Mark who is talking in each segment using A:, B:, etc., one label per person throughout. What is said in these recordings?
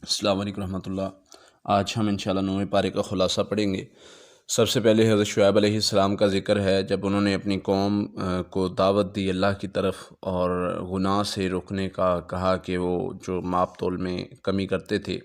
A: السلام علیکم رحمۃ اللہ۔ آج ہم انشاءاللہ 9ویں پارے کا خلاصہ پڑھیں گے۔ سب سے پہلے حضرت شعیب علیہ السلام کا ذکر ہے، جب انہوں نے اپنی قوم کو دعوت دی اللہ کی طرف اور گناہ سے روکنے کا کہا کہ وہ جو ماپ تول میں کمی کرتے تھے،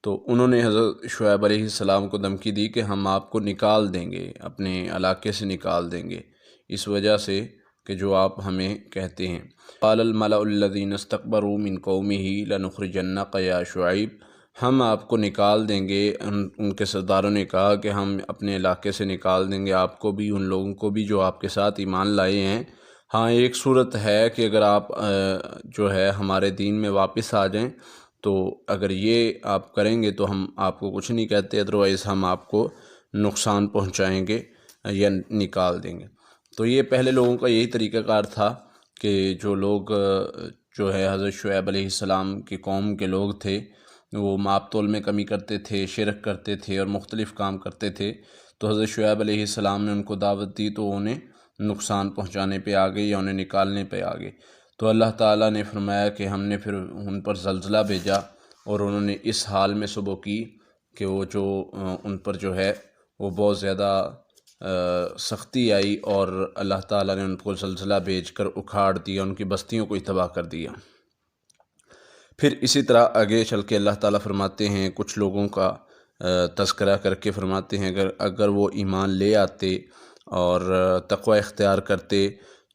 A: تو انہوں نے حضرت شعیب علیہ السلام کو دھمکی دی کہ ہم آپ کو نکال دیں گے، اپنے علاقے سے نکال دیں گے، اس وجہ سے کہ جو آپ ہمیں کہتے ہیں۔ قال الملأ الذین استکبروا من قومہ لنخرجنک یا شعیب، ہم آپ کو نکال دیں گے۔ ان کے سرداروں نے کہا کہ ہم اپنے علاقے سے نکال دیں گے آپ کو بھی، ان لوگوں کو بھی جو آپ کے ساتھ ایمان لائے ہیں۔ ہاں، ایک صورت ہے کہ اگر آپ جو ہے ہمارے دین میں واپس آ جائیں، تو اگر یہ آپ کریں گے تو ہم آپ کو کچھ نہیں کہتے، ادروائز ہم آپ کو نقصان پہنچائیں گے یا نکال دیں گے۔ تو یہ پہلے لوگوں کا یہی طریقہ کار تھا کہ جو لوگ جو ہے حضرت شعیب علیہ السلام کی قوم کے لوگ تھے، وہ ماپ تول میں کمی کرتے تھے، شرک کرتے تھے اور مختلف کام کرتے تھے۔ تو حضرت شعیب علیہ السلام نے ان کو دعوت دی تو انہیں نقصان پہنچانے پہ آ گئی یا انہیں نکالنے پہ آ گئی۔ تو اللہ تعالیٰ نے فرمایا کہ ہم نے پھر ان پر زلزلہ بھیجا اور انہوں نے اس حال میں صبح کی کہ وہ جو ان پر جو ہے وہ بہت زیادہ سختی آئی، اور اللہ تعالیٰ نے ان کو زلزلہ بھیج کر اکھاڑ دیا، ان کی بستیوں کو تباہ کر دیا۔ پھر اسی طرح آگے چل کے اللہ تعالیٰ فرماتے ہیں، کچھ لوگوں کا تذکرہ کر کے فرماتے ہیں اگر وہ ایمان لے آتے اور تقوی اختیار کرتے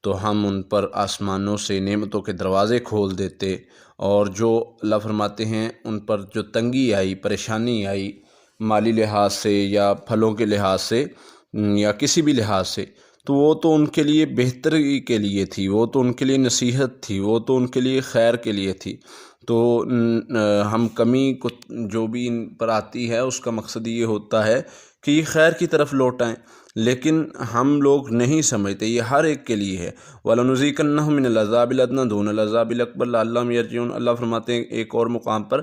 A: تو ہم ان پر آسمانوں سے نعمتوں کے دروازے کھول دیتے، اور جو اللہ فرماتے ہیں ان پر جو تنگی آئی، پریشانی آئی مالی لحاظ سے یا پھلوں کے لحاظ سے یا کسی بھی لحاظ سے، تو وہ تو ان کے لیے بہتری کے لیے تھی، وہ تو ان کے لیے نصیحت تھی، وہ تو ان کے لیے خیر کے لیے تھی۔ تو ہم کمی کو جو بھی ان پر آتی ہے اس کا مقصد یہ ہوتا ہے کہ یہ خیر کی طرف لوٹائیں، لیکن ہم لوگ نہیں سمجھتے یہ ہر ایک کے لیے ہے۔ وَلَنُذِيقَنَّهُم مِّنَ الْعَذَابِ الْأَدْنَىٰ دُونَ الْعَذَابِ الْأَكْبَرِ لَعَلَّهُمْ يَرْجِعُونَ۔ اللہ فرماتے ہیں ایک اور مقام پر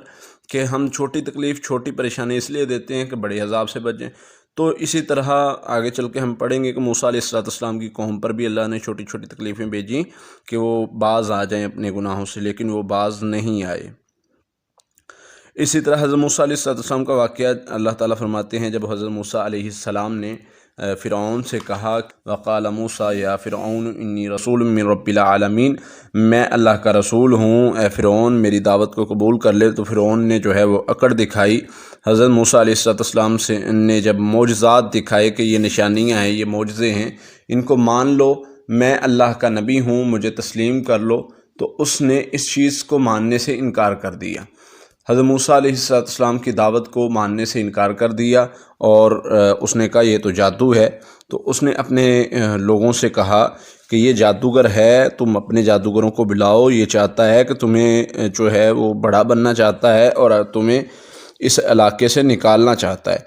A: کہ ہم چھوٹی تکلیف، چھوٹی پریشانی اس لیے دیتے ہیں کہ بڑے عذاب سے بچیں۔ تو اسی طرح آگے چل کے ہم پڑھیں گے کہ موسیٰ علیہ السلام کی قوم پر بھی اللہ نے چھوٹی چھوٹی تکلیفیں بھیجیں کہ وہ باز آ جائیں اپنے گناہوں سے، لیکن وہ باز نہیں آئے۔ اسی طرح حضرت موسیٰ علیہ السلام کا واقعہ اللہ تعالیٰ فرماتے ہیں، جب حضرت موسیٰ علیہ السلام نے فرعون سے کہا، وقال موسیٰ یا فرعون انی رسول من رب العالمین، میں اللہ کا رسول ہوں، اے فرعون میری دعوت کو قبول کر لے۔ تو فرعون نے جو ہے وہ اکڑ دکھائی۔ حضرت موسیٰ علیہ السلام سے نے جب معجزات دکھائے کہ یہ نشانیاں ہیں، یہ معجزے ہیں، ان کو مان لو، میں اللہ کا نبی ہوں، مجھے تسلیم کر لو، تو اس نے اس چیز کو ماننے سے انکار کر دیا۔ حضرت موسیٰ علیہ السلام کی دعوت کو ماننے سے انکار کر دیا، اور اس نے کہا یہ تو جادو ہے۔ تو اس نے اپنے لوگوں سے کہا کہ یہ جادوگر ہے، تم اپنے جادوگروں کو بلاؤ، یہ چاہتا ہے کہ تمہیں جو ہے وہ بڑا بننا چاہتا ہے اور تمہیں اس علاقے سے نکالنا چاہتا ہے۔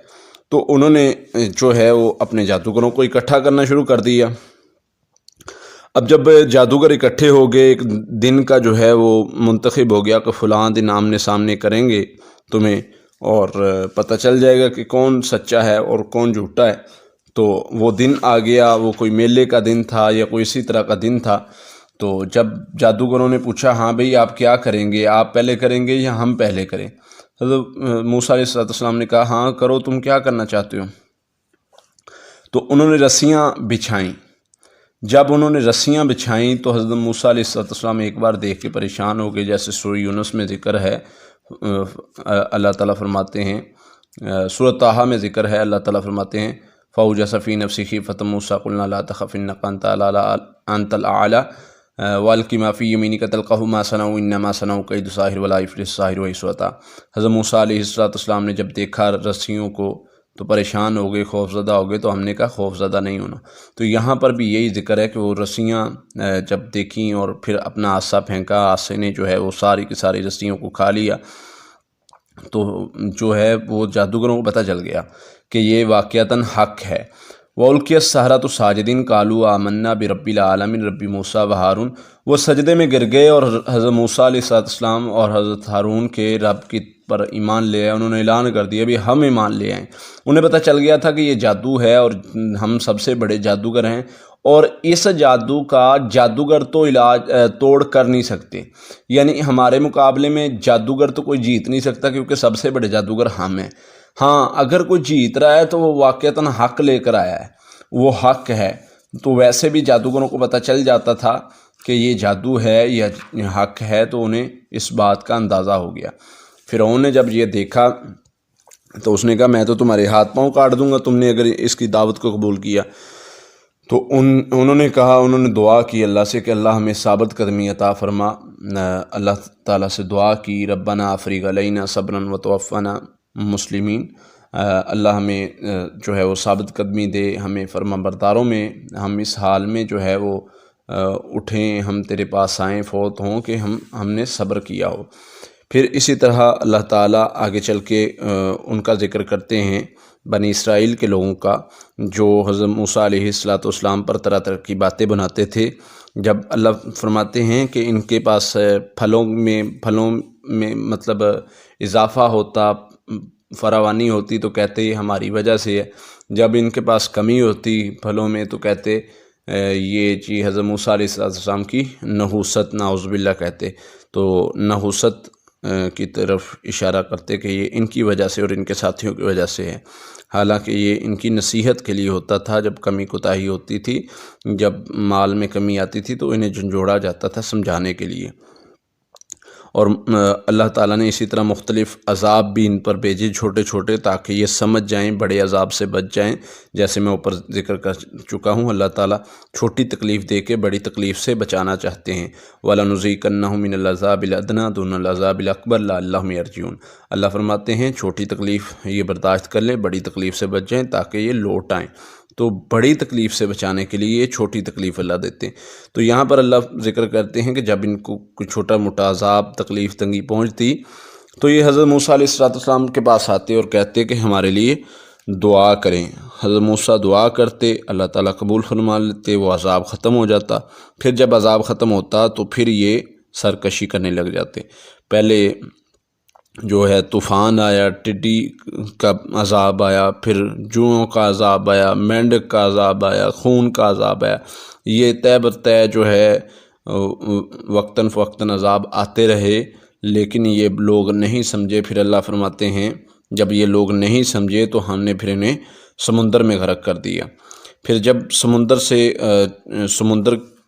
A: تو انہوں نے جو ہے وہ اپنے جادوگروں کو اکٹھا کرنا شروع کر دیا۔ اب جب جادوگر اکٹھے ہو گئے، ایک دن کا جو ہے وہ منتخب ہو گیا کہ فلاں دن آمنے سامنے کریں گے تمہیں، اور پتہ چل جائے گا کہ کون سچا ہے اور کون جھوٹا ہے۔ تو وہ دن آ گیا، وہ کوئی میلے کا دن تھا یا کوئی اسی طرح کا دن تھا۔ تو جب جادوگروں نے پوچھا، ہاں بھئی آپ کیا کریں گے، آپ پہلے کریں گے یا ہم پہلے کریں؟ حضرت موسیٰ علیہ السلام نے کہا، ہاں کرو، تم کیا کرنا چاہتے ہو؟ تو انہوں نے رسیاں بچھائیں۔ جب انہوں نے رسیاں بچھائیں تو حضرت موسیٰ علیہ السلام ایک بار دیکھ کے پریشان ہو گئے، جیسے سورہ یونس میں ذکر ہے، اللہ تعالیٰ فرماتے ہیں، سورۃ طٰہٰ میں ذکر ہے، اللہ تعالیٰ فرماتے ہیں فَأَوْجَسَ فِي نَفْسِهِ خِیفَةً مُوسَىٰ قُلْنَا لَا تَخَفْ إِنَّكَ أَنتَ الْأَعْلَىٰ وَأَلْقِ مَا فِي يَمِينِكَ تَلْقَفُ مَا صَنَعُوا إِنَّمَا صَنَعُوا كَیْدُ سَاحِرٍ وَلَا يُفْلِحُ السَّاحِرُ حَیْثُ أَتَىٰ۔ حضرت موسیٰ علیہ السلام نے جب دیکھا رسیوں کو تو پریشان ہو گئے، خوف زدہ ہو گئے۔ تو ہم نے کہا خوف زدہ نہیں ہونا۔ تو یہاں پر بھی یہی ذکر ہے کہ وہ رسیاں جب دیکھیں اور پھر اپنا عصا پھینکا، عصے نے جو ہے وہ ساری کی ساری رسیوں کو کھا لیا۔ تو جو ہے وہ جادوگروں کو پتہ چل گیا کہ یہ واقعتاً حق ہے۔ وَأُلْقِیَ السَّحَرَةُ سَاجِدِینَ قَالُوا آمَنَّا بِرَبِّ الْعَالَمِینَ رَبِّ موسیٰ وَہارون۔ وہ سجدے میں گر گئے اور حضرت موسیٰ علیہ السلام اور حضرت ہارون کے رب کی پر ایمان لے آئے۔ انہوں نے اعلان کر دیا بھی ہم ایمان لے آئیں۔ انہیں پتہ چل گیا تھا کہ یہ جادو ہے اور ہم سب سے بڑے جادوگر ہیں، اور اس جادو کا جادوگر تو علاج توڑ کر نہیں سکتے، یعنی ہمارے مقابلے میں جادوگر تو کوئی جیت نہیں سکتا کیونکہ سب سے بڑے جادوگر ہم ہیں۔ ہاں اگر کوئی جیت رہا ہے تو وہ واقعتاً حق لے کر آیا ہے، وہ حق ہے۔ تو ویسے بھی جادوگروں کو پتہ چل جاتا تھا کہ یہ جادو ہے یا حق ہے، تو انہیں اس بات کا اندازہ ہو گیا۔ فرعون نے جب یہ دیکھا تو اس نے کہا میں تو تمہارے ہاتھ پاؤں کاٹ دوں گا تم نے اگر اس کی دعوت کو قبول کیا۔ تو انہوں نے کہا، انہوں نے دعا کی اللہ سے کہ اللہ ہمیں ثابت قدمی عطا فرما۔ اللہ تعالیٰ سے دعا کی ربنا افریغ علینا صبرا وتوفنا مسلمین، اللہ ہمیں جو ہے وہ ثابت قدمی دے، ہمیں فرما برداروں میں ہم اس حال میں جو ہے وہ اٹھیں، ہم تیرے پاس آئیں، فوت ہوں کہ ہم نے صبر کیا ہو۔ پھر اسی طرح اللہ تعالیٰ آگے چل کے ان کا ذکر کرتے ہیں بنی اسرائیل کے لوگوں کا، جو حضرت موسیٰ علیہ السلام پر طرح طرح کی باتیں بناتے تھے۔ جب اللہ فرماتے ہیں کہ ان کے پاس پھلوں میں مطلب اضافہ ہوتا، فراوانی ہوتی، تو کہتے یہ ہماری وجہ سے ہے۔ جب ان کے پاس کمی ہوتی پھلوں میں تو کہتے یہ جی حضرت موسیٰ علیہ السلام کی نحوست، نعوذ باللہ کہتے، تو نحوست کی طرف اشارہ کرتے کہ یہ ان کی وجہ سے اور ان کے ساتھیوں کی وجہ سے ہے، حالانکہ یہ ان کی نصیحت کے لیے ہوتا تھا۔ جب کمی کوتاہی ہوتی تھی، جب مال میں کمی آتی تھی تو انہیں جھنجھوڑا جاتا تھا سمجھانے کے لیے۔ اور اللہ تعالیٰ نے اسی طرح مختلف عذاب بھی ان پر بھیجے چھوٹے چھوٹے، تاکہ یہ سمجھ جائیں، بڑے عذاب سے بچ جائیں۔ جیسے میں اوپر ذکر کر چکا ہوں، اللہ تعالیٰ چھوٹی تکلیف دے کے بڑی تکلیف سے بچانا چاہتے ہیں۔ وَلَنُذِيقَنَّهُم مِّنَ الْعَذَابِ الْأَدْنَىٰ دُونَ الْعَذَابِ الْأَكْبَرِ لَعَلَّهُمْ يَرْجِعُونَ۔ اللہ فرماتے ہیں چھوٹی تکلیف یہ برداشت کر لیں، بڑی تکلیف سے بچ جائیں تاکہ یہ لوٹ آئیں۔ تو بڑی تکلیف سے بچانے کے لیے یہ چھوٹی تکلیف اللہ دیتے ہیں۔ تو یہاں پر اللہ ذکر کرتے ہیں کہ جب ان کو کوئی چھوٹا موٹا عذاب، تکلیف تنگی پہنچتی تو یہ حضرت موسیٰ علیہ السلام کے پاس آتے اور کہتے کہ ہمارے لیے دعا کریں۔ حضرت موسیٰ دعا کرتے، اللہ تعالیٰ قبول فرما لیتے، وہ عذاب ختم ہو جاتا۔ پھر جب عذاب ختم ہوتا تو پھر یہ سرکشی کرنے لگ جاتے۔ پہلے جو ہے طوفان آیا، ٹڈی کا عذاب آیا، پھر جوؤں کا عذاب آیا، مینڈک کا عذاب آیا، خون کا عذاب آیا۔ یہ طے بر طے جو ہے وقتاً فوقتاً عذاب آتے رہے، لیکن یہ لوگ نہیں سمجھے۔ پھر اللہ فرماتے ہیں جب یہ لوگ نہیں سمجھے تو ہم نے پھر انہیں سمندر میں غرق کر دیا۔ پھر جب سمندر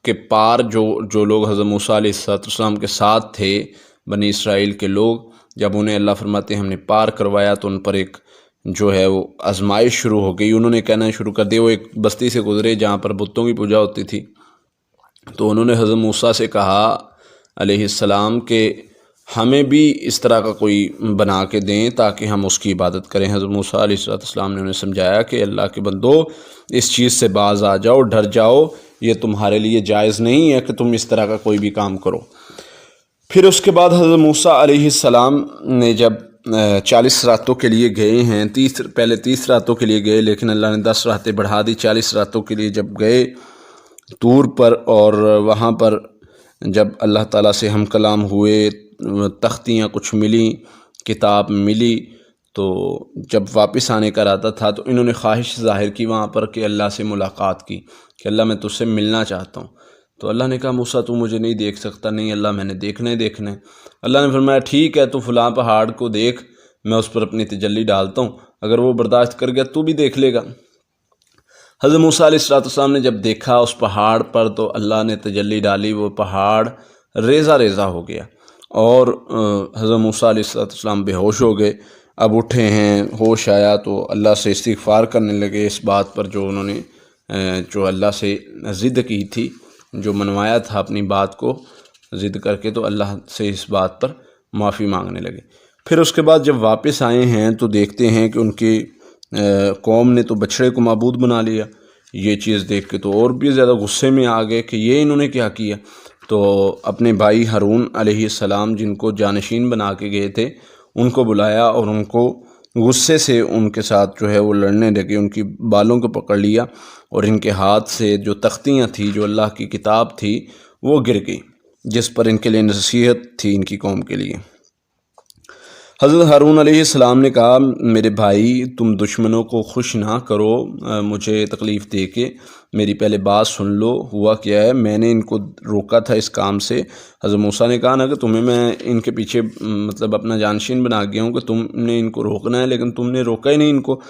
A: کے پار جو لوگ حضرت موسیٰ علیہ السلام کے ساتھ تھے، بنی اسرائیل کے لوگ، جب انہیں اللہ فرماتے ہیں ہم نے پار کروایا تو ان پر ایک جو ہے وہ آزمائش شروع ہو گئی۔ انہوں نے کہنا شروع کر دیا، وہ ایک بستی سے گزرے جہاں پر بتوں کی پوجا ہوتی تھی، تو انہوں نے حضرت موسیٰ سے کہا علیہ السلام کہ ہمیں بھی اس طرح کا کوئی بنا کے دیں تاکہ ہم اس کی عبادت کریں۔ حضرت موسیٰ علیہ السلام نے انہیں سمجھایا کہ اللہ کے بندو اس چیز سے باز آ جاؤ، ڈر جاؤ، یہ تمہارے لیے جائز نہیں ہے کہ تم اس طرح کا کوئی بھی کام کرو۔ پھر اس کے بعد حضرت موسیٰ علیہ السلام نے جب 40 راتوں کے لیے گئے ہیں، پہلے 30 راتوں کے لیے گئے، لیکن اللہ نے 10 راتیں بڑھا دی۔ 40 راتوں کے لیے جب گئے طور پر، اور وہاں پر جب اللہ تعالیٰ سے ہم کلام ہوئے، تختیاں کچھ ملیں، کتاب ملی، تو جب واپس آنے کا ارادہ تھا تو انہوں نے خواہش ظاہر کی وہاں پر کہ اللہ سے ملاقات کی کہ اللہ میں تجھ سے ملنا چاہتا ہوں۔ تو اللہ نے کہا موسیٰ تو مجھے نہیں دیکھ سکتا۔ نہیں اللہ میں نے دیکھنا ہی دیکھنا ہے۔ اللہ نے فرمایا ٹھیک ہے تو فلاں پہاڑ کو دیکھ، میں اس پر اپنی تجلی ڈالتا ہوں، اگر وہ برداشت کر گیا تو بھی دیکھ لے گا۔ حضرت موسیٰ علیہ السلام نے جب دیکھا اس پہاڑ پر تو اللہ نے تجلی ڈالی، وہ پہاڑ ریزہ ریزہ ہو گیا، اور حضرت موسیٰ علیہ السلام بے ہوش ہو گئے۔ اب اٹھے ہیں، ہوش آیا تو اللہ سے استغفار کرنے لگے اس بات پر جو انہوں نے جو اللہ سے ضد کی تھی، جو منوایا تھا اپنی بات کو ضد کر کے، تو اللہ سے اس بات پر معافی مانگنے لگے۔ پھر اس کے بعد جب واپس آئے ہیں تو دیکھتے ہیں کہ ان کی قوم نے تو بچھڑے کو معبود بنا لیا۔ یہ چیز دیکھ کے تو اور بھی زیادہ غصے میں آ گئے کہ یہ انہوں نے کیا کیا۔ تو اپنے بھائی ہارون علیہ السلام جن کو جانشین بنا کے گئے تھے ان کو بلایا، اور ان کو غصے سے ان کے ساتھ جو ہے وہ لڑنے لگے، ان کی بالوں کو پکڑ لیا، اور ان کے ہاتھ سے جو تختیاں تھیں، جو اللہ کی کتاب تھی، وہ گر گئی، جس پر ان کے لیے نصیحت تھی ان کی قوم کے لیے۔ حضرت ہارون علیہ السلام نے کہا میرے بھائی تم دشمنوں کو خوش نہ کرو مجھے تکلیف دے کے، میری پہلے بات سن لو، ہوا کیا ہے میں نے ان کو روکا تھا اس کام سے۔ حضرت موسیٰ نے کہا نا کہ تمہیں میں ان کے پیچھے مطلب اپنا جانشین بنا گیا ہوں کہ تم نے ان کو روکنا ہے، لیکن تم نے روکا ہی نہیں ان کو۔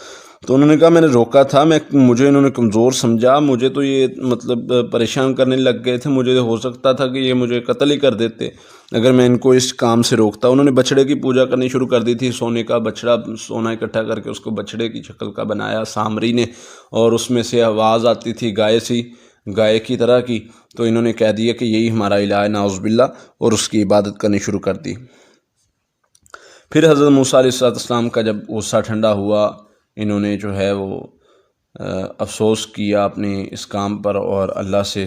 A: تو انہوں نے کہا میں نے روکا تھا، مجھے انہوں نے کمزور سمجھا، مجھے تو یہ مطلب پریشان کرنے لگ گئے تھے، مجھے ہو سکتا تھا کہ یہ مجھے قتل ہی کر دیتے اگر میں ان کو اس کام سے روکتا۔ انہوں نے بچھڑے کی پوجا کرنی شروع کر دی تھی، سونے کا بچھڑا، سونا اکٹھا کر کے اس کو بچھڑے کی شکل کا بنایا سامری نے، اور اس میں سے آواز آتی تھی گائے کی طرح کی۔ تو انہوں نے کہہ دیا کہ یہی ہمارا الہ ہے نعوذ باللہ، اور اس کی عبادت کرنی شروع کر دی۔ پھر حضرت موسیٰ علیہ السلام کا جب غصہ ٹھنڈا ہوا، انہوں نے جو ہے وہ افسوس کیا اپنے اس کام پر، اور اللہ سے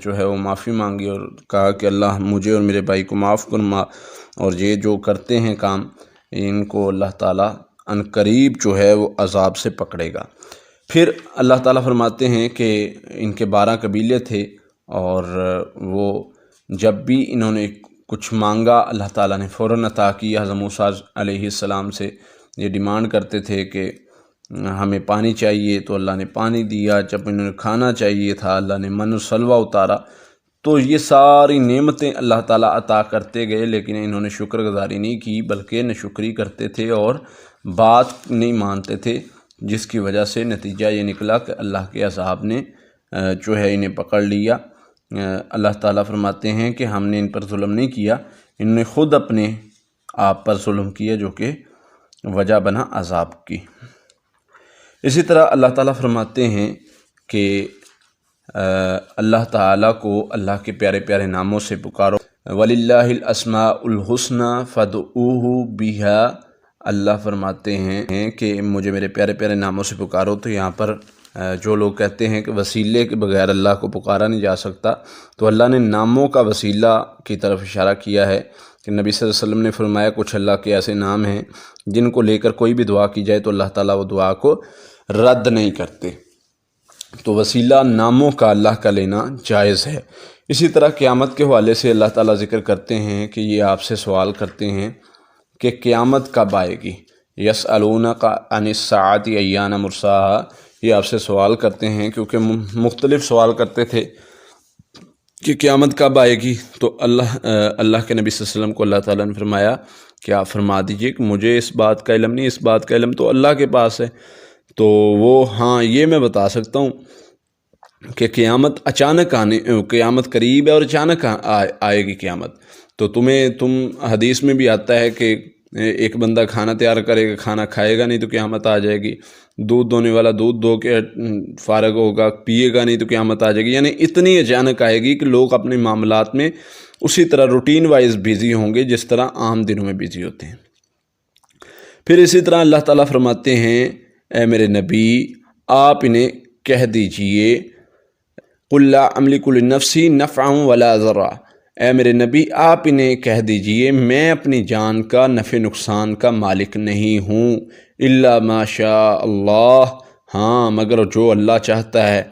A: جو ہے وہ معافی مانگی اور کہا کہ اللہ مجھے اور میرے بھائی کو معاف فرما، اور یہ جو کرتے ہیں کام ان کو اللہ تعالیٰ ان قریب جو ہے وہ عذاب سے پکڑے گا۔ پھر اللہ تعالیٰ فرماتے ہیں کہ ان کے 12 قبیلے تھے، اور وہ جب بھی انہوں نے کچھ مانگا اللہ تعالیٰ نے فوراً عطا کیا۔ حضرت موسیٰ علیہ السلام سے یہ ڈیمانڈ کرتے تھے کہ ہمیں پانی چاہیے تو اللہ نے پانی دیا، جب انہوں نے کھانا چاہیے تھا اللہ نے من و سلوہ اتارا۔ تو یہ ساری نعمتیں اللہ تعالیٰ عطا کرتے گئے، لیکن انہوں نے شکر گزاری نہیں کی بلکہ ناشکری کرتے تھے اور بات نہیں مانتے تھے، جس کی وجہ سے نتیجہ یہ نکلا کہ اللہ کے عذاب نے جو ہے انہیں پکڑ لیا۔ اللہ تعالیٰ فرماتے ہیں کہ ہم نے ان پر ظلم نہیں کیا، انہوں نے خود اپنے آپ پر ظلم کیا، جو کہ وجہ بنا عذاب کی۔ اسی طرح اللہ تعالیٰ فرماتے ہیں کہ اللہ تعالیٰ کو اللہ کے پیارے پیارے ناموں سے پکارو، وَلِلَّهِ الْأَسْمَاءُ الْحُسْنَى فَادْعُوهُ بِهَا۔ اللہ فرماتے ہیں کہ مجھے میرے پیارے پیارے ناموں سے پکارو۔ تو یہاں پر جو لوگ کہتے ہیں کہ وسیلے کے بغیر اللہ کو پکارا نہیں جا سکتا، تو اللہ نے ناموں کا وسیلہ کی طرف اشارہ کیا ہے کہ نبی صلی اللہ علیہ وسلم نے فرمایا کچھ اللہ کے ایسے نام ہیں جن کو لے کر کوئی بھی دعا کی جائے تو اللہ تعالیٰ وہ دعا کو رد نہیں کرتے۔ تو وسیلہ ناموں کا اللہ کا لینا جائز ہے۔ اسی طرح قیامت کے حوالے سے اللہ تعالیٰ ذکر کرتے ہیں کہ یہ آپ سے سوال کرتے ہیں کہ قیامت کب آئے گی، یسألونک عن الساعۃ ایان مرساہا۔ یہ آپ سے سوال کرتے ہیں کیونکہ مختلف سوال کرتے تھے کہ قیامت کب آئے گی۔ تو اللہ کے نبی صلی اللہ علیہ وسلم کو اللہ تعالیٰ نے فرمایا کہ آپ فرما دیجئے کہ مجھے اس بات کا علم نہیں، اس بات کا علم تو اللہ کے پاس ہے۔ تو وہ ہاں یہ میں بتا سکتا ہوں کہ قیامت قریب ہے اور اچانک آئے گی قیامت۔ تو تم حدیث میں بھی آتا ہے کہ ایک بندہ کھانا تیار کرے گا، کھانا کھائے گا نہیں تو قیامت آ جائے گی، دودھ دونے والا دودھ دو کے فارغ ہوگا، پیے گا نہیں تو قیامت آ جائے گی۔ یعنی اتنی اچانک آئے گی کہ لوگ اپنے معاملات میں اسی طرح روٹین وائز بیزی ہوں گے جس طرح عام دنوں میں بیزی ہوتے ہیں۔ پھر اسی طرح اللہ تعالیٰ فرماتے ہیں اے میرے نبی آپ انہیں کہہ دیجئے قُلْ لَا أَمْلِكُ لِنَفْسِي نَفْعًا وَلَا ضَرًّا۔ اے میرے نبی آپ انہیں کہہ دیجئے میں اپنی جان کا نفع نقصان کا مالک نہیں ہوں، إِلَّا مَا شَاءَ اللَّهُ، ہاں مگر جو اللہ چاہتا ہے۔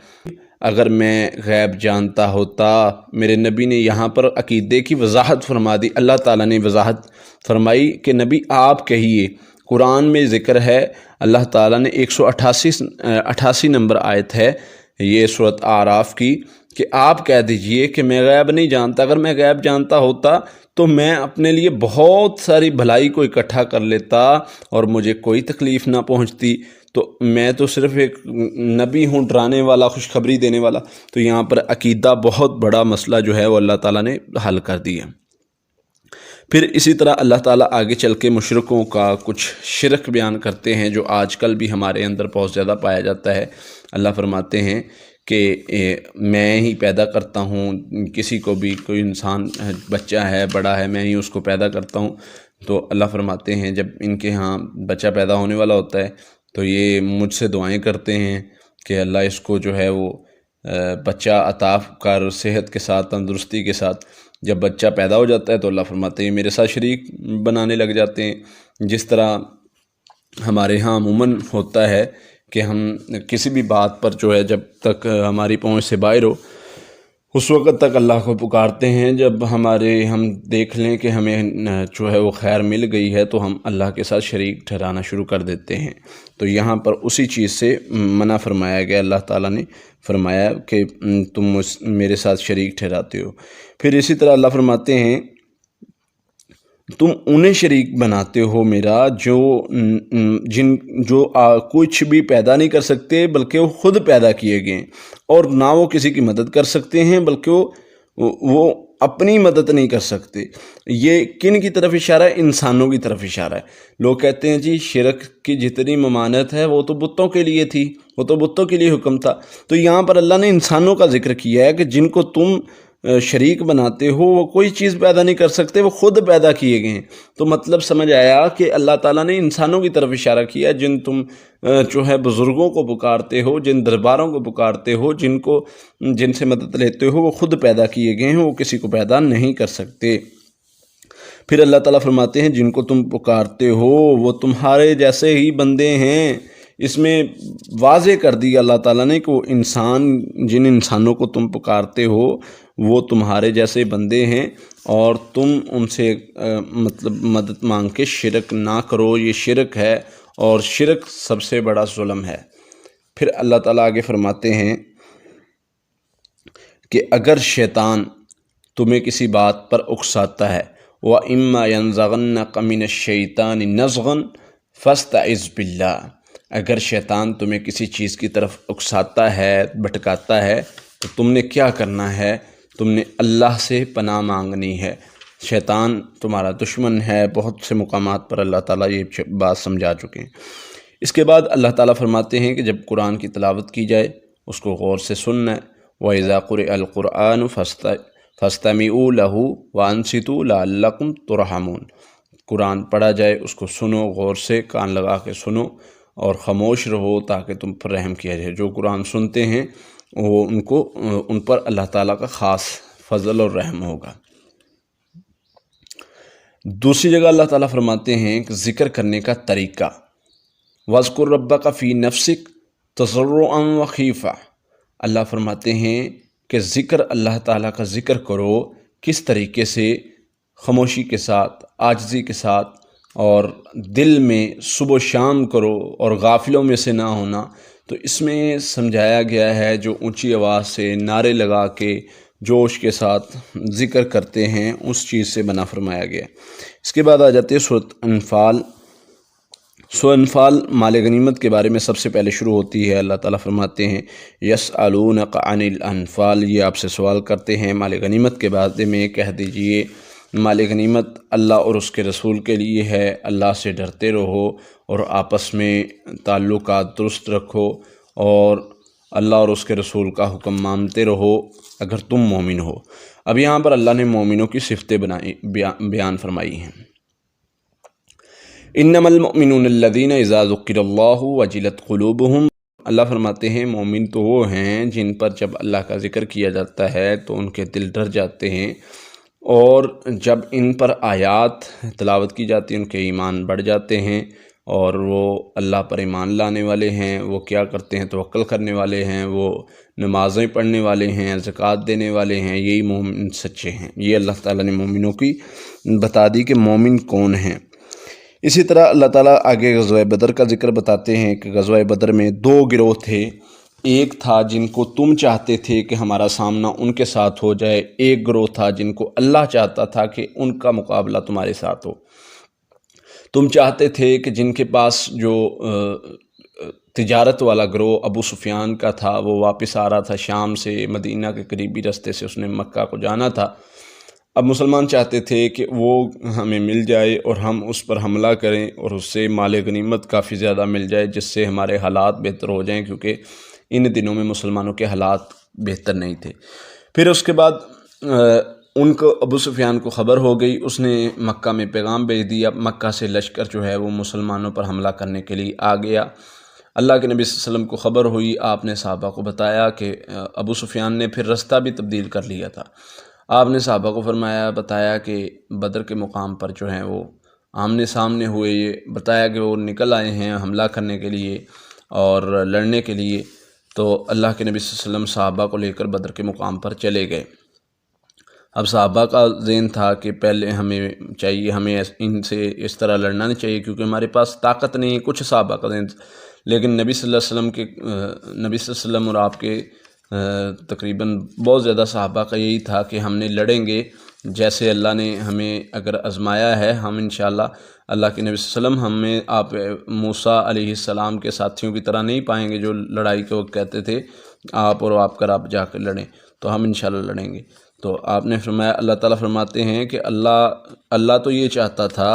A: اگر میں غیب جانتا ہوتا، میرے نبی نے یہاں پر عقیدے کی وضاحت فرما دی، اللہ تعالیٰ نے وضاحت فرمائی کہ نبی آپ کہیے۔ قرآن میں ذکر ہے، اللہ تعالیٰ نے 188 نمبر آیت ہے یہ سورۃ اعراف کی، کہ آپ کہہ دیجئے کہ میں غیب نہیں جانتا، اگر میں غیب جانتا ہوتا تو میں اپنے لیے بہت ساری بھلائی کو اکٹھا کر لیتا اور مجھے کوئی تکلیف نہ پہنچتی۔ تو میں تو صرف ایک نبی ہوں، ڈرانے والا، خوشخبری دینے والا۔ تو یہاں پر عقیدہ بہت بڑا مسئلہ جو ہے وہ اللہ تعالیٰ نے حل کر دیا۔ پھر اسی طرح اللہ تعالیٰ آگے چل کے مشرکوں کا کچھ شرک بیان کرتے ہیں جو آج کل بھی ہمارے اندر بہت زیادہ پایا جاتا ہے۔ اللہ فرماتے ہیں کہ میں ہی پیدا کرتا ہوں، کسی کو بھی کوئی انسان بچہ ہے بڑا ہے میں ہی اس کو پیدا کرتا ہوں۔ تو اللہ فرماتے ہیں جب ان کے ہاں بچہ پیدا ہونے والا ہوتا ہے تو یہ مجھ سے دعائیں کرتے ہیں کہ اللہ اس کو جو ہے وہ بچہ عطا کر، صحت کے ساتھ، تندرستی کے ساتھ۔ جب بچہ پیدا ہو جاتا ہے تو اللہ فرماتے ہیں میرے ساتھ شریک بنانے لگ جاتے ہیں۔ جس طرح ہمارے ہاں عموماً ہوتا ہے کہ ہم کسی بھی بات پر جو ہے جب تک ہماری پہنچ سے باہر ہو اس وقت تک اللہ کو پکارتے ہیں جب ہم دیکھ لیں کہ ہمیں جو ہے وہ خیر مل گئی ہے تو ہم اللہ کے ساتھ شریک ٹھہرانا شروع کر دیتے ہیں۔ تو یہاں پر اسی چیز سے منع فرمایا گیا، اللہ تعالیٰ نے فرمایا کہ تم میرے ساتھ شریک ٹھہراتے ہو۔ پھر اسی طرح اللہ فرماتے ہیں تم انہیں شریک بناتے ہو میرا جو کچھ بھی پیدا نہیں کر سکتے بلکہ وہ خود پیدا کیے گئے ہیں، اور نہ وہ کسی کی مدد کر سکتے ہیں بلکہ وہ اپنی مدد نہیں کر سکتے۔ یہ کن کی طرف اشارہ ہے؟ انسانوں کی طرف اشارہ ہے۔ لوگ کہتے ہیں جی شرک کی جتنی ممانعت ہے وہ تو بتوں کے لیے تھی، وہ تو بتوں کے لیے حکم تھا، تو یہاں پر اللہ نے انسانوں کا ذکر کیا ہے کہ جن کو تم شریک بناتے ہو وہ کوئی چیز پیدا نہیں کر سکتے، وہ خود پیدا کیے گئے ہیں۔ تو مطلب سمجھ آیا کہ اللہ تعالیٰ نے انسانوں کی طرف اشارہ کیا، جن تم جو ہے بزرگوں کو پکارتے ہو، جن درباروں کو پکارتے ہو، جن سے مدد لیتے ہو، وہ خود پیدا کیے گئے ہیں، وہ کسی کو پیدا نہیں کر سکتے۔ پھر اللہ تعالیٰ فرماتے ہیں جن کو تم پکارتے ہو وہ تمہارے جیسے ہی بندے ہیں۔ اس میں واضح کر دی اللہ تعالیٰ نے کہ وہ جن انسانوں کو تم پکارتے ہو وہ تمہارے جیسے بندے ہیں، اور تم ان سے مطلب مدد مانگ کے شرک نہ کرو، یہ شرک ہے، اور شرک سب سے بڑا ظلم ہے۔ پھر اللہ تعالیٰ آگے فرماتے ہیں کہ اگر شیطان تمہیں کسی بات پر اکساتا ہے وَإِمَّا يَنزَغَنَّكَ مِنَ الشَّيْطَانِ نَزْغٌ فَاسْتَعِذْ بِاللَّهِ، اگر شیطان تمہیں کسی چیز کی طرف اکساتا ہے، بھٹکاتا ہے، تو تم نے کیا کرنا ہے؟ تم نے اللہ سے پناہ مانگنی ہے۔ شیطان تمہارا دشمن ہے، بہت سے مقامات پر اللہ تعالیٰ یہ بات سمجھا چکے ہیں۔ اس کے بعد اللہ تعالیٰ فرماتے ہیں کہ جب قرآن کی تلاوت کی جائے اس کو غور سے سننا ہے۔ وَإِذَا قُرِئَ الْقُرْآنُ فَاسْتَمِعُوا لَهُ وَأَنصِتُوا لَعَلَّكُمْ تُرْحَمُونَ، قرآن پڑھا جائے اس کو سنو، غور سے کان لگا کے سنو اور خاموش رہو تاکہ تم پر رحم کیا جائے۔ جو قرآن سنتے ہیں وہ ان پر اللہ تعالیٰ کا خاص فضل اور رحم ہوگا۔ دوسری جگہ اللہ تعالیٰ فرماتے ہیں کہ ذکر کرنے کا طریقہ، وَاذْكُرْ رَبَّكَ فِي نَفْسِكَ تَضَرُّعًا وَخِيفَةً، اللہ فرماتے ہیں کہ اللہ تعالیٰ کا ذکر کرو کس طریقے سے؟ خاموشی کے ساتھ، عاجزی کے ساتھ، اور دل میں صبح و شام کرو، اور غافلوں میں سے نہ ہونا۔ تو اس میں سمجھایا گیا ہے جو اونچی آواز سے نعرے لگا کے جوش کے ساتھ ذکر کرتے ہیں اس چیز سے منع فرمایا گیا۔ اس کے بعد آ جاتے ہیں سورۃ انفال۔ سورۃ انفال مال غنیمت کے بارے میں سب سے پہلے شروع ہوتی ہے۔ اللہ تعالیٰ فرماتے ہیں یسألونک عن الانفال، یہ آپ سے سوال کرتے ہیں مال غنیمت کے بارے میں، کہہ دیجئے مال غنیمت اللہ اور اس کے رسول کے لیے ہے، اللہ سے ڈرتے رہو اور آپس میں تعلقات درست رکھو، اور اللہ اور اس کے رسول کا حکم مانتے رہو اگر تم مومن ہو۔ اب یہاں پر اللہ نے مومنوں کی صفتیں بیان فرمائی ہیں۔ انما المؤمنون الذین اذا ذکر اللہ وجلت قلوبہم، اللہ فرماتے ہیں مومن تو وہ ہیں جن پر جب اللہ کا ذکر کیا جاتا ہے تو ان کے دل ڈر جاتے ہیں، اور جب ان پر آیات تلاوت کی جاتی ہیں ان کے ایمان بڑھ جاتے ہیں، اور وہ اللہ پر ایمان لانے والے ہیں، وہ کیا کرتے ہیں؟ توکل کرنے والے ہیں، وہ نمازیں پڑھنے والے ہیں، زکوٰۃ دینے والے ہیں، یہی مومن سچے ہیں۔ یہ اللہ تعالیٰ نے مومنوں کی بتا دی کہ مومن کون ہیں۔ اسی طرح اللہ تعالیٰ آگے غزوہ بدر کا ذکر بتاتے ہیں کہ غزوہ بدر میں دو گروہ تھے، ایک تھا جن کو تم چاہتے تھے کہ ہمارا سامنا ان کے ساتھ ہو جائے، ایک گروہ تھا جن کو اللہ چاہتا تھا کہ ان کا مقابلہ تمہارے ساتھ ہو۔ تم چاہتے تھے کہ جن کے پاس جو تجارت والا گروہ ابو سفیان کا تھا وہ واپس آ رہا تھا شام سے، مدینہ کے قریبی رستے سے اس نے مکہ کو جانا تھا، اب مسلمان چاہتے تھے کہ وہ ہمیں مل جائے اور ہم اس پر حملہ کریں اور اس سے مال غنیمت کافی زیادہ مل جائے جس سے ہمارے حالات بہتر ہو جائیں، کیونکہ ان دنوں میں مسلمانوں کے حالات بہتر نہیں تھے۔ پھر اس کے بعد ان کو ابو سفیان کو خبر ہو گئی، اس نے مکہ میں پیغام بھیج دیا، مکہ سے لشکر جو ہے وہ مسلمانوں پر حملہ کرنے کے لیے آ گیا۔ اللہ کے نبی صلی اللہ علیہ وسلم کو خبر ہوئی، آپ نے صحابہ کو بتایا کہ ابو سفیان نے پھر رستہ بھی تبدیل کر لیا تھا۔ آپ نے صحابہ کو بتایا کہ بدر کے مقام پر جو ہیں وہ آمنے سامنے ہوئے، یہ بتایا کہ وہ نکل آئے ہیں حملہ کرنے کے لیے اور لڑنے کے لیے۔ تو اللہ کے نبی صلی اللہ علیہ وسلم صحابہ کو لے کر بدر کے مقام پر چلے گئے۔ اب صحابہ کا ذہن تھا کہ پہلے ہمیں چاہیے، ہمیں ان سے اس طرح لڑنا نہیں چاہیے کیونکہ ہمارے پاس طاقت نہیں ہے، کچھ صحابہ کا ذہن تھا۔ لیکن نبی صلی اللہ علیہ وسلم اور آپ کے تقریباً بہت زیادہ صحابہ کا یہی تھا کہ ہم نے لڑیں گے، جیسے اللہ نے ہمیں اگر آزمایا ہے، ہم انشاءاللہ اللہ کے نبی صلی اللہ علیہ وسلم ہمیں آپ موسیٰ علیہ السلام کے ساتھیوں کی طرح نہیں پائیں گے جو لڑائی کے وقت کہتے تھے آپ اور آپ جا کر لڑیں، تو ہم انشاءاللہ لڑیں گے۔ تو آپ نے فرمایا، اللہ تعالیٰ فرماتے ہیں کہ اللہ تو یہ چاہتا تھا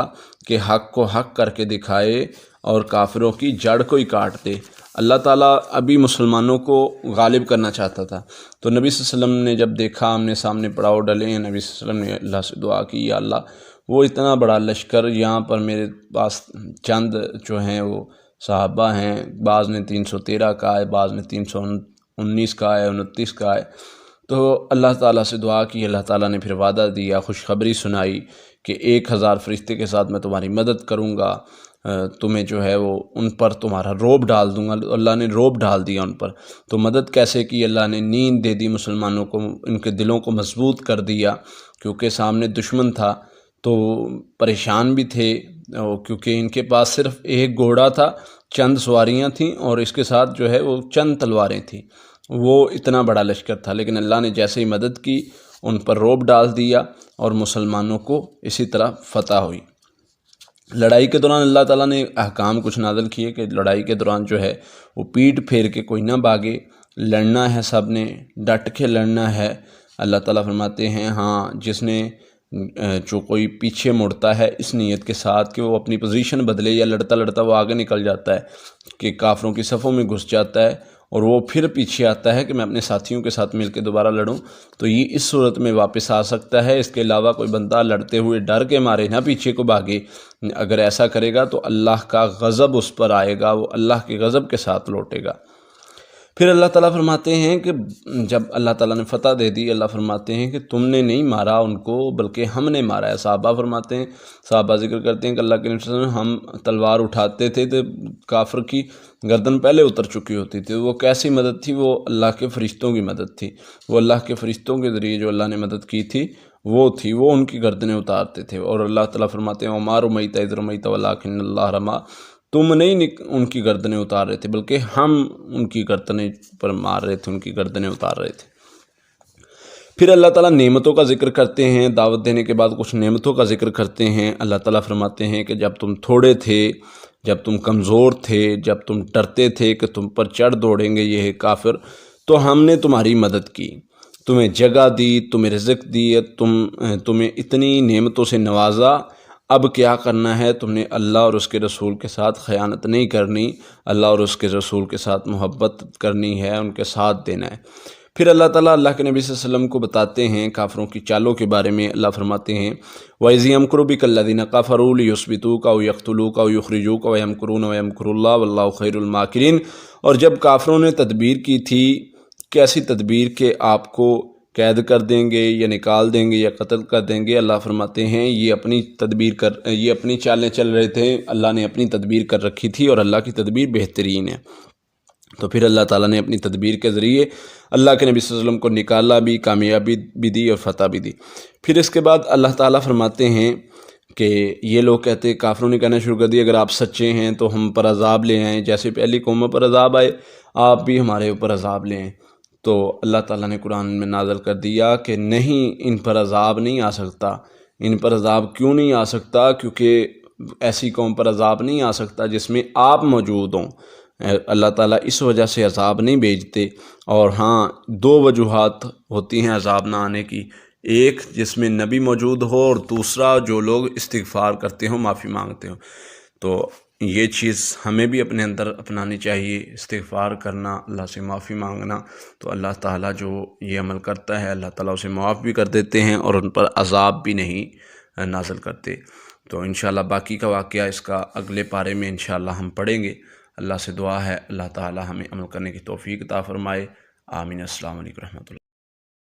A: کہ حق کو حق کر کے دکھائے اور کافروں کی جڑ کو ہی کاٹ دے۔ اللہ تعالیٰ ابھی مسلمانوں کو غالب کرنا چاہتا تھا۔ تو نبی صلی اللہ علیہ وسلم نے جب دیکھا آمنے سامنے پڑاؤ ڈلے ہیں، نبی صلی اللہ علیہ وسلم نے اللہ سے دعا کی، یا اللہ وہ اتنا بڑا لشکر یہاں پر میرے پاس چند جو ہیں وہ صحابہ ہیں، بعض نے 313 کا ہے، بعض نے 319 کا ہے، 29 کا ہے۔ تو اللہ تعالیٰ سے دعا کی، اللہ تعالیٰ نے پھر وعدہ دیا، خوشخبری سنائی کہ 1000 فرشتے کے ساتھ میں تمہاری مدد کروں گا، تمہیں جو ہے وہ ان پر تمہارا روب ڈال دوں گا۔ اللہ نے روب ڈال دیا ان پر۔ تو مدد کیسے کی؟ اللہ نے نیند دے دی مسلمانوں کو، ان کے دلوں کو مضبوط کر دیا، کیونکہ سامنے دشمن تھا تو پریشان بھی تھے، کیونکہ ان کے پاس صرف ایک گھوڑا تھا، چند سواریاں تھیں اور اس کے ساتھ جو ہے وہ چند تلواریں تھیں، وہ اتنا بڑا لشکر تھا۔ لیکن اللہ نے جیسے ہی مدد کی ان پر روب ڈال دیا اور مسلمانوں کو اسی طرح فتح ہوئی۔ لڑائی کے دوران اللہ تعالیٰ نے احکام کچھ نازل کیے کہ لڑائی کے دوران جو ہے وہ پیٹھ پھیر کے کوئی نہ بھاگے، لڑنا ہے، سب نے ڈٹ کے لڑنا ہے۔ اللہ تعالیٰ فرماتے ہیں ہاں، جس نے جو کوئی پیچھے مڑتا ہے اس نیت کے ساتھ کہ وہ اپنی پوزیشن بدلے یا لڑتا لڑتا وہ آگے نکل جاتا ہے کہ کافروں کی صفوں میں گھس جاتا ہے اور وہ پھر پیچھے آتا ہے کہ میں اپنے ساتھیوں کے ساتھ مل کے دوبارہ لڑوں، تو یہ اس صورت میں واپس آ سکتا ہے۔ اس کے علاوہ کوئی بندہ لڑتے ہوئے ڈر کے مارے نہ پیچھے کو بھاگے، اگر ایسا کرے گا تو اللہ کا غضب اس پر آئے گا، وہ اللہ کے غضب کے ساتھ لوٹے گا۔ پھر اللہ تعالیٰ فرماتے ہیں کہ جب اللہ تعالیٰ نے فتح دے دی، اللہ فرماتے ہیں کہ تم نے نہیں مارا ان کو بلکہ ہم نے مارا ہے۔ صحابہ فرماتے ہیں، صحابہ ذکر کرتے ہیں کہ اللہ کے نبی صلی اللہ علیہ وسلم ہم تلوار اٹھاتے تھے تو کافر کی گردن پہلے اتر چکی ہوتی تھی۔ وہ کیسی مدد تھی؟ وہ اللہ کے فرشتوں کی مدد تھی، وہ اللہ کے فرشتوں کے ذریعے جو اللہ نے مدد کی تھی وہ تھی، وہ ان کی گردنیں اتارتے تھے۔ اور اللہ تعالیٰ فرماتے ہیں وَمَا رَمَيْتَ إِذْ رَمَيْتَ وَلَٰكِنَّ اللَّهَ رَمَىٰ، تم نہیں ان کی گردنیں اتار رہے تھے بلکہ ہم ان کی گردنیں پر مار رہے تھے، ان کی گردنیں اتار رہے تھے۔ پھر اللہ تعالیٰ نعمتوں کا ذکر کرتے ہیں، دعوت دینے کے بعد کچھ نعمتوں کا ذکر کرتے ہیں۔ اللہ تعالیٰ فرماتے ہیں کہ جب تم تھوڑے تھے، جب تم کمزور تھے، جب تم ڈرتے تھے کہ تم پر چڑھ دوڑیں گے یہ کافر، تو ہم نے تمہاری مدد کی، تمہیں جگہ دی، تمہیں رزق دی، تمہیں اتنی نعمتوں سے نوازا۔ اب کیا کرنا ہے؟ تم نے اللہ اور اس کے رسول کے ساتھ خیانت نہیں کرنی، اللہ اور اس کے رسول کے ساتھ محبت کرنی ہے، ان کے ساتھ دینا ہے۔ پھر اللہ تعالیٰ اللہ کے نبی صلی اللہ علیہ وسلم کو بتاتے ہیں کافروں کی چالوں کے بارے میں۔ اللہ فرماتے ہیں وَإِذْ يَمْكُرُ بِكَ الَّذِينَ كَفَرُوا لِيُثْبِتُوكَ أَوْ يَقْتُلُوكَ أَوْ يُخْرِجُوكَ وَيَمْكُرُونَ وَيَمْكُرُ اللَّهُ وَاللَّهُ خَيْرُ الْمَاكِرِينَ۔ اور جب کافروں نے تدبیر کی تھی، کیسی تدبیر کہ آپ کو قید کر دیں گے یا نکال دیں گے یا قتل کر دیں گے، اللہ فرماتے ہیں یہ اپنی چالیں چل رہے تھے، اللہ نے اپنی تدبیر کر رکھی تھی اور اللہ کی تدبیر بہترین ہے۔ تو پھر اللہ تعالیٰ نے اپنی تدبیر کے ذریعے اللہ کے نبی صلی اللہ علیہ وسلم کو نکالا بھی، کامیابی بھی دی اور فتح بھی دی۔ پھر اس کے بعد اللہ تعالیٰ فرماتے ہیں کہ یہ لوگ کہتے، کافروں نے کہنا شروع کر دیا اگر آپ سچے ہیں تو ہم پر عذاب لے آئیں، جیسے پہلی قوموں پر عذاب آئے آپ بھی ہمارے اوپر عذاب لے آئیں۔ تو اللہ تعالیٰ نے قرآن میں نازل کر دیا کہ نہیں، ان پر عذاب نہیں آ سکتا۔ ان پر عذاب کیوں نہیں آ سکتا؟ کیونکہ ایسی قوم پر عذاب نہیں آ سکتا جس میں آپ موجود ہوں۔ اللہ تعالیٰ اس وجہ سے عذاب نہیں بھیجتے۔ اور ہاں، 2 وجوہات ہوتی ہیں عذاب نہ آنے کی، ایک جس میں نبی موجود ہو اور دوسرا جو لوگ استغفار کرتے ہوں، معافی مانگتے ہوں۔ تو یہ چیز ہمیں بھی اپنے اندر اپنانی چاہیے، استغفار کرنا، اللہ سے معافی مانگنا۔ تو اللہ تعالیٰ جو یہ عمل کرتا ہے اللہ تعالیٰ اسے معاف بھی کر دیتے ہیں اور ان پر عذاب بھی نہیں نازل کرتے۔ تو انشاءاللہ باقی کا واقعہ اس کا اگلے پارے میں انشاءاللہ ہم پڑھیں گے۔ اللہ سے دعا ہے اللہ تعالیٰ ہمیں عمل کرنے کی توفیق عطا فرمائے۔ آمین۔ السلام علیکم ورحمۃ اللہ۔